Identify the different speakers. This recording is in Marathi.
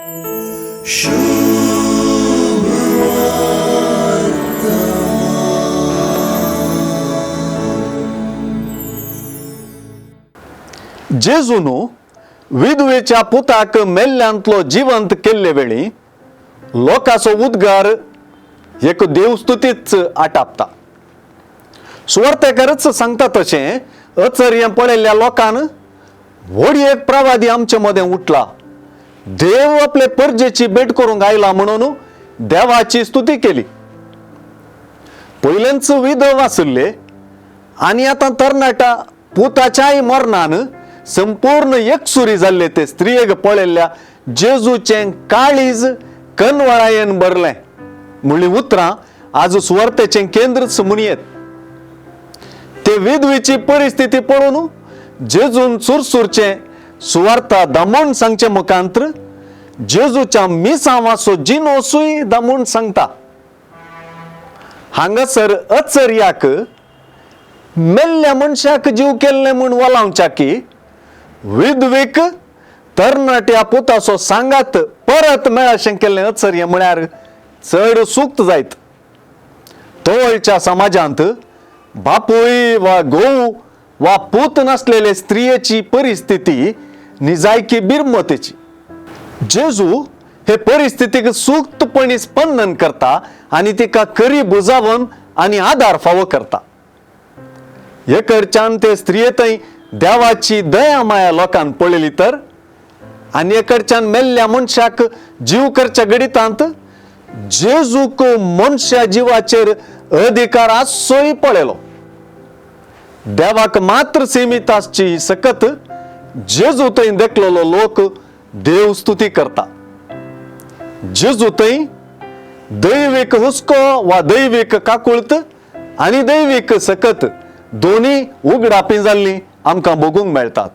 Speaker 1: जेजूनु विधवेच्या पुताक मेल्ल्यांतलो जिवंत केल्ले वेळी लोकांचो उद्गार एक देवस्तुतीच आटापता. सुवार्थेकारच सांगता तशें अचर्य पळयल्ल्या लोकांन व्हडी एक प्रवादी आमचे मदें उठला, देव आपले परजेची भेट करूंक आयला म्हणून देवाची स्तुती केली. पयलेंच विधव आसले आनी आतां तरणाटा पुताच्याय मरणान संपूर्ण एकसुरी जाल्ले ते स्त्रियेक पळयल्ल्या जेजूचें काळीज कनवळायेन भरलें म्हणली उतरां आज सुवार्थेचें केंद्रच म्हणयेत. ते विधवेची परिस्थिती पळोवन जेजून सुरसुरचें सुवार्ता दामून सांगचे मुखांतर जेजूच्या मिसांवाचो जिनोसूय दामून सांगता. हांगासर अचर्याक मेल्ल्या मनशाक जीव केल्ले म्हूण वलावच्या की विधवेक तरणाट्या पुताचो सांगात परत मेळशें केल्लें अचर्य म्हळ्यार चड सुक्त जायत. तवळच्या समाजांत बापूय वा घोव वा पूत नासलेले स्त्रियेची परिस्थिती निजायकी बिरमतेची. जेजू हे परिस्थितीक सुक्तपणी स्पंदन करता आनी तिका खरी बुजावन आनी आदार फावो करता. हे कडच्यान ते स्त्रियेतय देवाची दया माया लोकांन पळयली तर आनी एकडच्यान मेल्ल्या मनशाक जीव करच्या गडितांत जेजूक मनशा जिवाचेर अधिकार आसोय पळयलो. देवाक मात्र सीमित आसची सकत जेजू थंय देखलेलो लोक देव स्तुती करता. जेजू थंय दैवीक हुस्को वा दैवीक काकुळत आनी दैवीक सकत दोन्ही उगडापी जाल्ली आमकां बगूंक मेळटात.